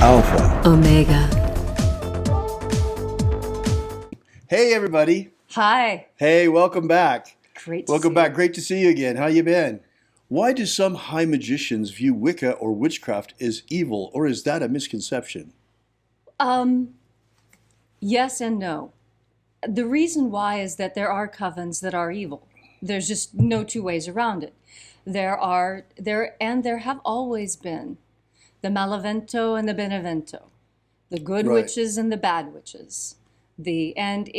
Alpha Omega. Hey everybody. Hi. Hey, welcome back. Great to Welcome see back. you. Great to see you again. How you been? Why do some high magicians view Wicca or witchcraft as evil, or is that a misconception? Yes and no. The reason why is that there are covens that are evil. There's just no two ways around it. There have always been the Malavento and the Benevento, the good Right. witches and the bad witches. And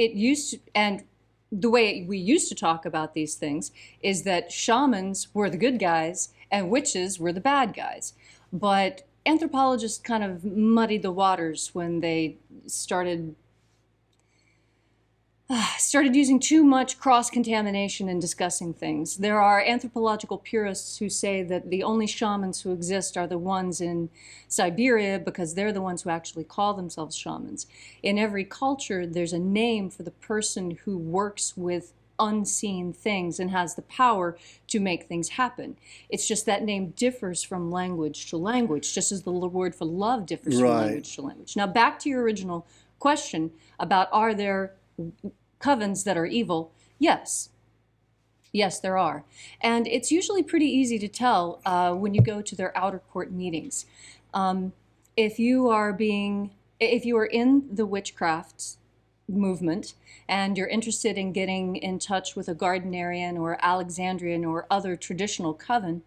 the way we used to talk about these things is that shamans were the good guys and witches were the bad guys. But anthropologists kind of muddied the waters when they started using too much cross-contamination in discussing things. There are anthropological purists who say that the only shamans who exist are the ones in Siberia because they're the ones who actually call themselves shamans. In every culture, there's a name for the person who works with unseen things and has the power to make things happen. It's just that name differs from language to language, just as the word for love differs from Right. language to language. Now, back to your original question about are there covens that are evil? Yes. Yes, there are. And it's usually pretty easy to tell when you go to their outer court meetings. If you are in the witchcraft movement and you're interested in getting in touch with a Gardnerian or Alexandrian or other traditional coven,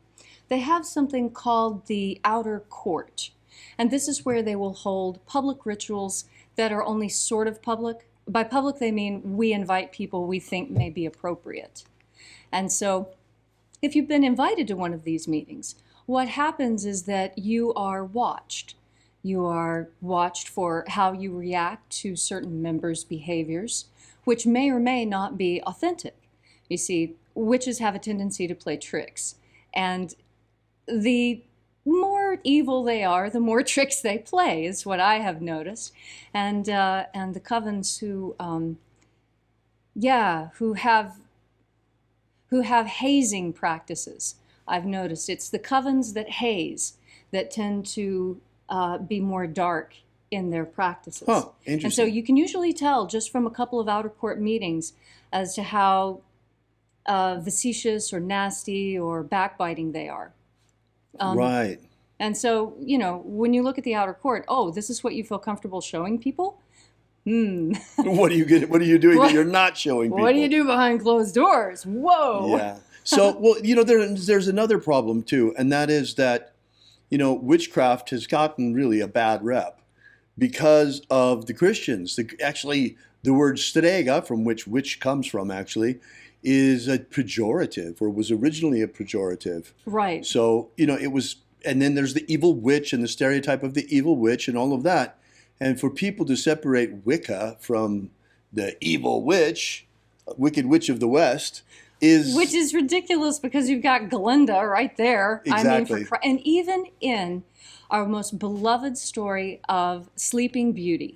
they have something called the outer court. And this is where they will hold public rituals that are only sort of public. By public, they mean we invite people we think may be appropriate. And so if you've been invited to one of these meetings, what happens is that you are watched. You are watched for how you react to certain members' behaviors, which may or may not be authentic. You see, witches have a tendency to play tricks. And the more evil they are, the more tricks they play, is what I have noticed. And the covens who have hazing practices, I've noticed. It's the covens that haze that tend to be more dark in their practices. Huh, interesting. And so you can usually tell just from a couple of outer court meetings as to how facetious or nasty or backbiting they are. Right. And so, when you look at the outer court, oh, this is what you feel comfortable showing people? What are you doing that you're not showing people? What do you do behind closed doors? Whoa. Yeah. So, well, there's another problem too, and that is that, witchcraft has gotten really a bad rep because of the Christians. Actually, the word strega, from which witch comes from, actually, is a pejorative, or was originally a pejorative. Right. So, it was, and then there's the evil witch and the stereotype of the evil witch and all of that. And for people to separate Wicca from the evil witch, Wicked Witch of the West, Which is ridiculous because you've got Glinda right there. Exactly. And even in our most beloved story of Sleeping Beauty,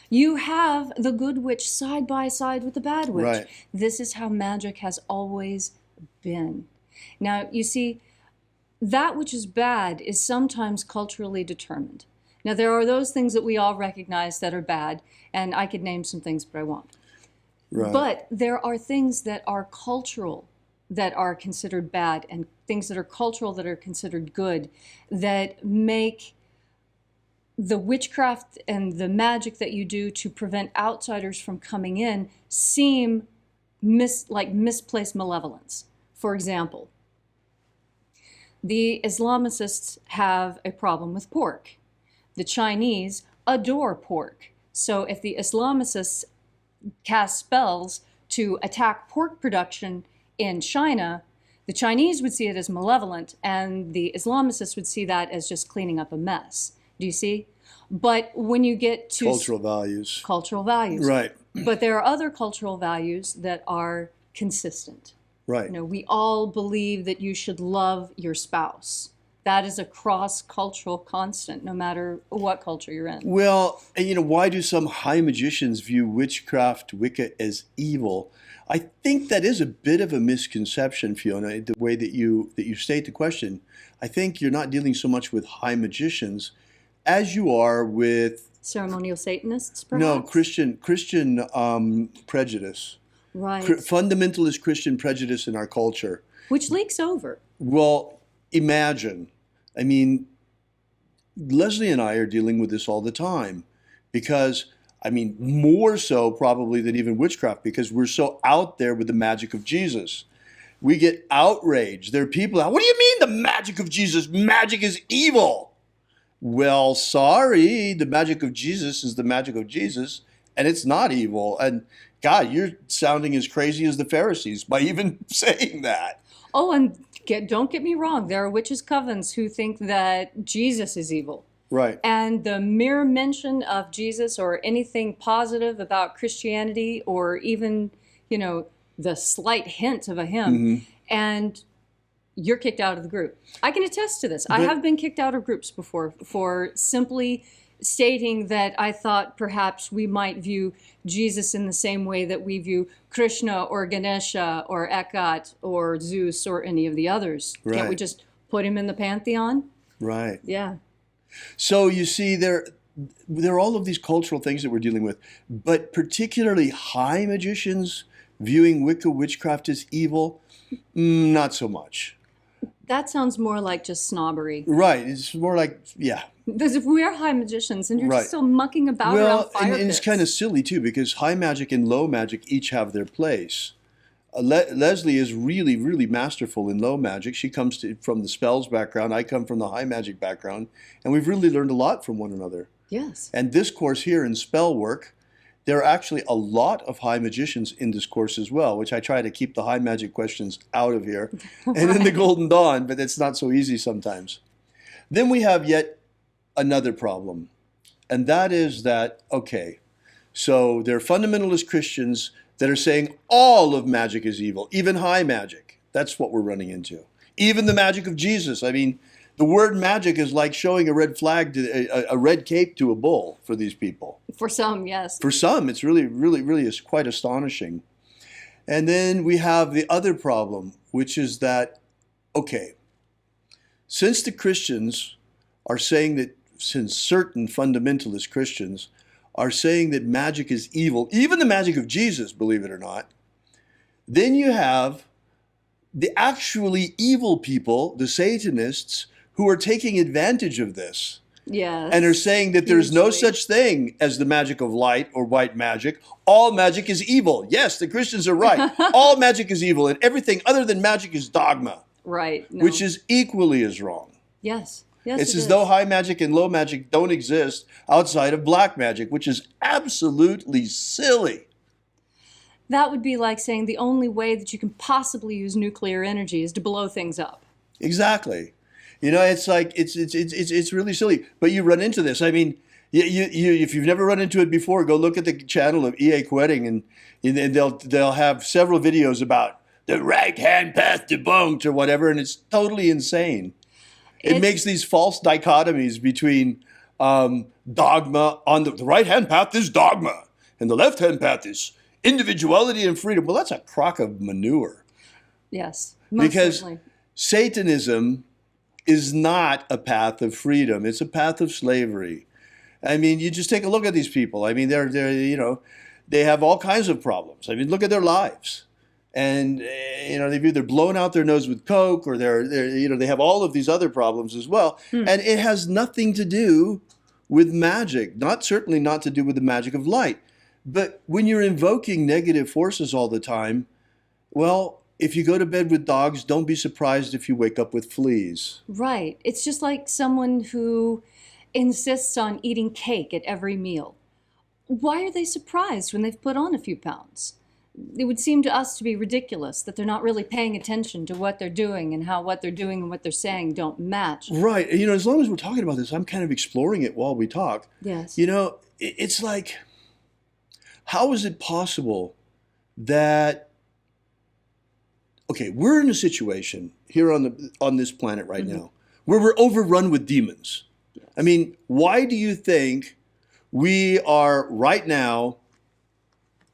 you have the good witch side by side with the bad witch. Right. This is how magic has always been. Now, you see, that which is bad is sometimes culturally determined. Now, there are those things that we all recognize that are bad, and I could name some things, but I won't. Right. But there are things that are cultural that are considered bad, and things that are cultural that are considered good, that make the witchcraft and the magic that you do to prevent outsiders from coming in seem like misplaced malevolence. For example, the Islamicists have a problem with pork. The Chinese adore pork. So if the Islamicists cast spells to attack pork production in China, the Chinese would see it as malevolent, and the Islamicists would see that as just cleaning up a mess. Do you see? But when you get to Cultural values. Right. But there are other cultural values that are consistent. Right. We all believe that you should love your spouse. That is a cross-cultural constant, no matter what culture you're in. Well, why do some high magicians view witchcraft, Wicca, as evil? I think that is a bit of a misconception, Fiona, the way that you state the question. I think you're not dealing so much with high magicians as you are with Ceremonial Satanists, perhaps? no Christian prejudice, Right. fundamentalist Christian prejudice in our culture. Which leaks over. Well, imagine. I mean, Leslie and I are dealing with this all the time because, I mean, more so probably than even witchcraft because we're so out there with the magic of Jesus. We get outraged. There are people out, what do you mean the magic of Jesus? Magic is evil. Well, sorry, the magic of Jesus is the magic of Jesus, and it's not evil. And God, you're sounding as crazy as the Pharisees by even saying that. Oh, and don't get me wrong. There are witches' covens who think that Jesus is evil. Right. And the mere mention of Jesus or anything positive about Christianity or even, the slight hint of a hymn, and you're kicked out of the group. I can attest to this. I have been kicked out of groups before for simply stating that I thought perhaps we might view Jesus in the same way that we view Krishna or Ganesha or Ekat or Zeus or any of the others. Right. Can't we just put him in the pantheon? Right. Yeah. So you see, there are all of these cultural things that we're dealing with, but particularly high magicians viewing Wicca witchcraft as evil, not so much. That sounds more like just snobbery. Right. It's more like, yeah. Because if we are high magicians and you're Right. just still mucking about around fire and it's pits. kind of silly too because high magic and low magic each have their place. Leslie is really, really masterful in low magic. She comes from the spells background. I come from the high magic background. And we've really learned a lot from one another. Yes. And this course here in Spellwork, there are actually a lot of high magicians in this course as well, which I try to keep the high magic questions out of here and in the Golden Dawn, but it's not so easy sometimes. Then we have yet another problem, and that is that, okay, so there are fundamentalist Christians that are saying all of magic is evil, even high magic. That's what we're running into. Even the magic of Jesus. I mean, the word magic is like showing a red flag, a red cape to a bull for these people. For some, yes. For some, it's really, really, really is quite astonishing. And then we have the other problem, which is that, okay, since the Christians are saying that, since certain fundamentalist Christians are saying that magic is evil, even the magic of Jesus, believe it or not, then you have the actually evil people, the Satanists, who are taking advantage of this. Yes. And are saying that there's no Hugely. such thing as the magic of light or white magic. All magic is evil. Yes, the Christians are right. All magic is evil, and everything other than magic is dogma, Right. No. which is equally as wrong. Yes. Yes. It's it as is. though high magic and low magic don't exist outside of black magic, which is absolutely silly. That would be like saying the only way that you can possibly use nuclear energy is to blow things up. Exactly. It's like it's really silly. But you run into this. I mean, you if you've never run into it before, go look at the channel of E.A. Quetting, and they'll have several videos about the right hand path debunked or whatever, and it's totally insane. It makes these false dichotomies between dogma on the right hand path is dogma, and the left hand path is individuality and freedom. Well, that's a crock of manure. Yes. Most Because certainly. Satanism is not a path of freedom. It's a path of slavery. I mean, you just take a look at these people. I mean, they're they have all kinds of problems. I mean, look at their lives. And, they've either blown out their nose with coke or they have all of these other problems as well. And it has nothing to do with magic, certainly not to do with the magic of light. But when you're invoking negative forces all the time, well, if you go to bed with dogs, don't be surprised if you wake up with fleas. Right. It's just like someone who insists on eating cake at every meal. Why are they surprised when they've put on a few pounds? It would seem to us to be ridiculous that they're not really paying attention to what they're doing and how what they're doing and what they're saying don't match. Right. As long as we're talking about this, I'm kind of exploring it while we talk. Yes. It's like, how is it possible that, okay, we're in a situation here on this planet right now where we're overrun with demons. Yes. I mean, why do you think we are right now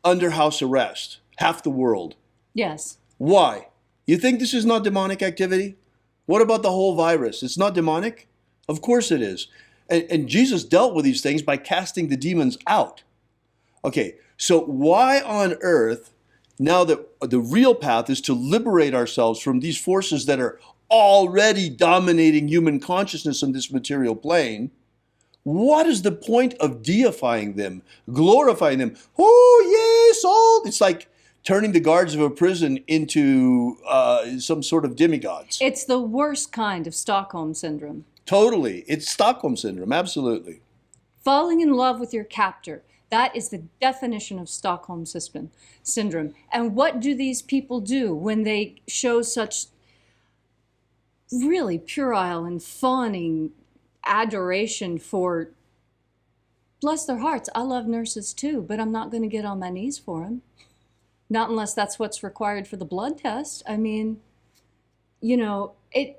under house arrest, half the world? Yes. Why? You think this is not demonic activity? What about the whole virus? It's not demonic? Of course it is. And Jesus dealt with these things by casting the demons out. Okay, so why on earth, now that the real path is to liberate ourselves from these forces that are already dominating human consciousness on this material plane, what is the point of deifying them, glorifying them? Oh, yes, all. It's like turning the guards of a prison into some sort of demigods. It's the worst kind of Stockholm Syndrome. Totally. It's Stockholm Syndrome, absolutely. Falling in love with your captor. That is the definition of Stockholm Syndrome. And what do these people do when they show such really puerile and fawning adoration for, bless their hearts, I love nurses too, but I'm not going to get on my knees for them. Not unless that's what's required for the blood test. I mean, you know, it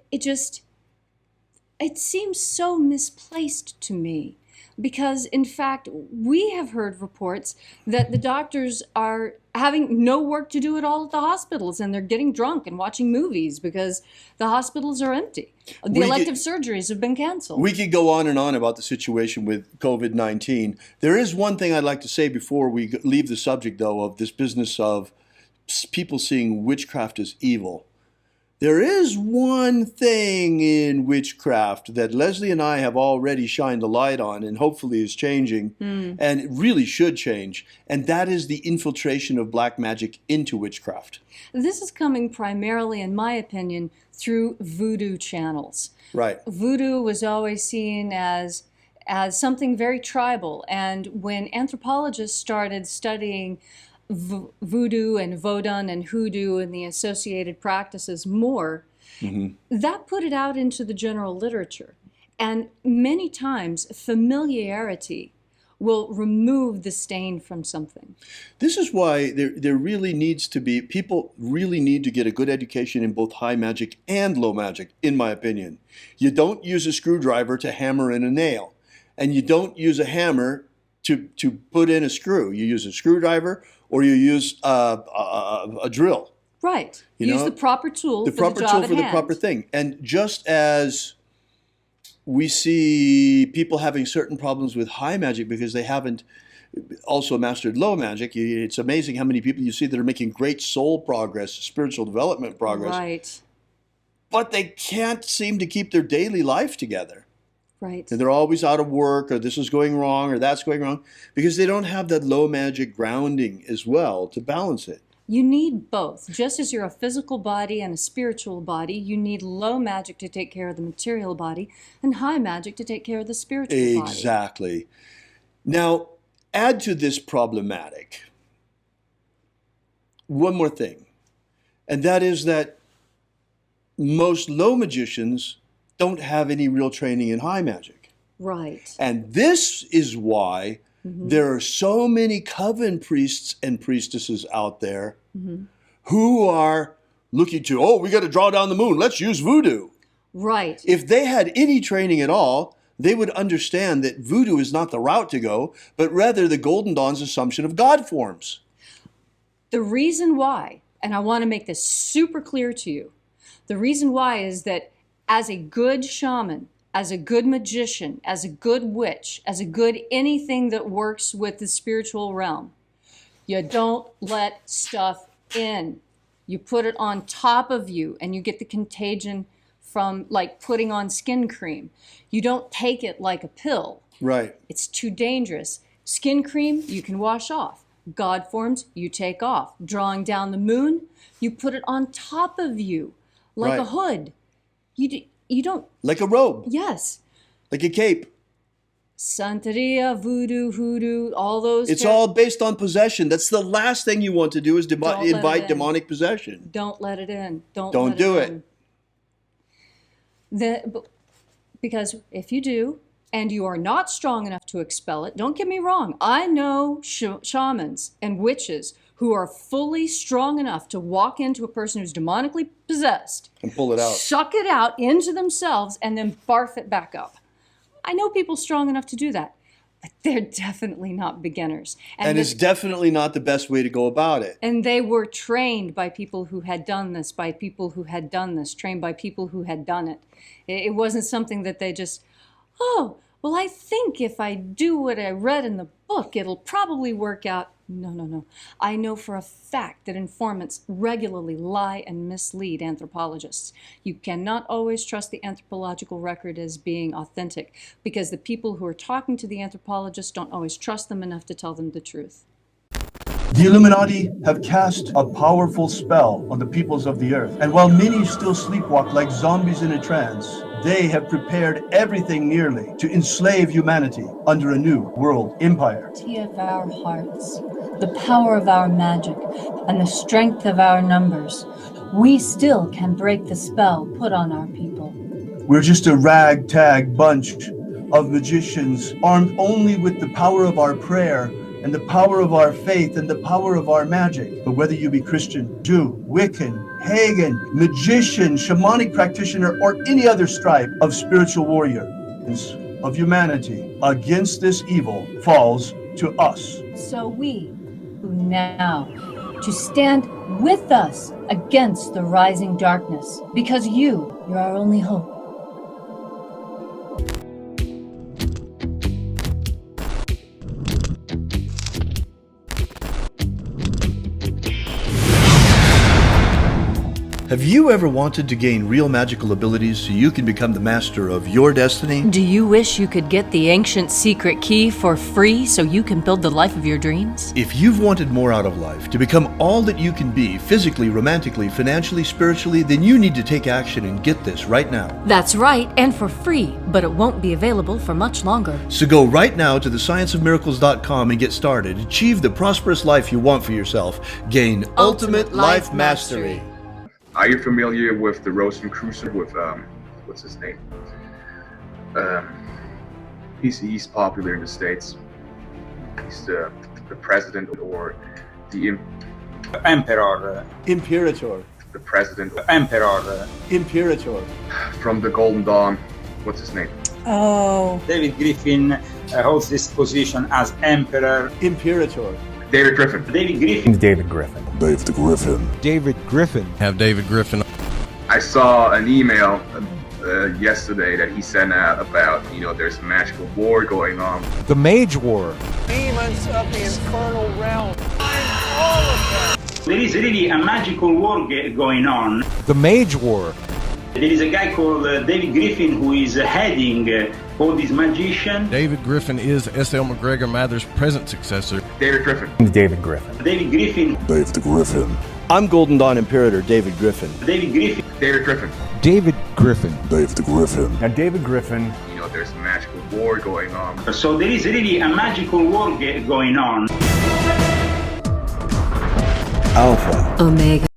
seems so misplaced to me. Because, in fact, we have heard reports that the doctors are having no work to do at all at the hospitals, and they're getting drunk and watching movies because the hospitals are empty. The elective surgeries have been canceled. We could go on and on about the situation with COVID-19. There is one thing I'd like to say before we leave the subject, though, of this business of people seeing witchcraft as evil. There is one thing in witchcraft that Leslie and I have already shined a light on and hopefully is changing, and it really should change, and that is the infiltration of black magic into witchcraft. This is coming primarily, in my opinion, through voodoo channels. Right. Voodoo was always seen as something very tribal, and when anthropologists started studying voodoo and vodun and hoodoo and the associated practices more, that put it out into the general literature. And many times, familiarity will remove the stain from something. This is why there really needs to be, people really need to get a good education in both high magic and low magic, in my opinion. You don't use a screwdriver to hammer in a nail, and you don't use a hammer to put in a screw. You use a screwdriver or you use a drill. Right. You use know, the proper tool the for proper the job tool at for the hand. proper thing. And just as we see people having certain problems with high magic because they haven't also mastered low magic, it's amazing how many people you see that are making great soul progress, spiritual development progress, Right. but they can't seem to keep their daily life together. Right. And they're always out of work, or this is going wrong, or that's going wrong, because they don't have that low magic grounding as well to balance it. You need both. Just as you're a physical body and a spiritual body, you need low magic to take care of the material body and high magic to take care of the spiritual body. Exactly. Now, add to this problematic one more thing, and that is that most low magicians don't have any real training in high magic. Right. And this is why there are so many coven priests and priestesses out there who are looking to, we got to draw down the moon, let's use voodoo. Right. If they had any training at all, they would understand that voodoo is not the route to go, but rather the Golden Dawn's assumption of God forms. The reason why, and I want to make this super clear to you, the reason why is that as a good shaman, as a good magician, as a good witch, as a good anything that works with the spiritual realm, you don't let stuff in. You put it on top of you and you get the contagion from like putting on skin cream. You don't take it like a pill. Right. It's too dangerous. Skin cream, you can wash off. God forms, you take off. Drawing down the moon, you put it on top of you like a hood. You don't... Like a robe. Yes. Like a cape. Santeria, voodoo, hoodoo, all those... It's all based on possession. That's the last thing you want to do is invite demonic possession. Don't let it in. Don't do it. Because if you do, and you are not strong enough to expel it, don't get me wrong, I know shamans and witches who are fully strong enough to walk into a person who's demonically possessed and pull it out, suck it out into themselves, and then barf it back up. I know people strong enough to do that, but they're definitely not beginners. And it's definitely not the best way to go about it. And they were trained by people who had done this, trained by people who had done it. It wasn't something that they just, well, I think if I do what I read in the book, it'll probably work out. No, no, no. I know for a fact that informants regularly lie and mislead anthropologists. You cannot always trust the anthropological record as being authentic because the people who are talking to the anthropologists don't always trust them enough to tell them the truth. The Illuminati have cast a powerful spell on the peoples of the earth, and while many still sleepwalk like zombies in a trance, they have prepared everything nearly to enslave humanity under a new world empire. Of our hearts, the power of our magic, and the strength of our numbers, we still can break the spell put on our people. We're just a ragtag bunch of magicians armed only with the power of our prayer and the power of our faith and the power of our magic. But whether you be Christian, Jew, Wiccan, pagan, magician, shamanic practitioner, or any other stripe of spiritual warrior of humanity against this evil falls to us. So we, who now, to stand with us against the rising darkness, because you're our only hope. Have you ever wanted to gain real magical abilities so you can become the master of your destiny? Do you wish you could get the ancient secret key for free so you can build the life of your dreams? If you've wanted more out of life, to become all that you can be, physically, romantically, financially, spiritually, then you need to take action and get this right now. That's right, and for free, but it won't be available for much longer. So go right now to thescienceofmiracles.com and get started. Achieve the prosperous life you want for yourself. Gain ultimate life mastery. Are you familiar with the Rosicrucian with what's his name? He's popular in the States. He's the president or the Emperor. Imperator. The president. Emperor. Imperator. From the Golden Dawn. What's his name? Oh. David Griffin holds this position as Emperor. Imperator. David Griffin. David Griffin. David Griffin. David Griffin. David Griffin. Have David Griffin. I saw an email yesterday that he sent out about, there's a magical war going on. The Mage War. Demons of the infernal realm. I'm all of them. There is really a magical war going on. The Mage War. There is a guy called David Griffin who is heading all these magicians. David Griffin is S.L. McGregor Mather's present successor. David Griffin. David Griffin. David Griffin. David Griffin. I'm Golden Dawn Imperator David Griffin. David Griffin. David Griffin. David Griffin. David Griffin. Now, David Griffin. There's a magical war going on. So there is really a magical war going on. Alpha Omega.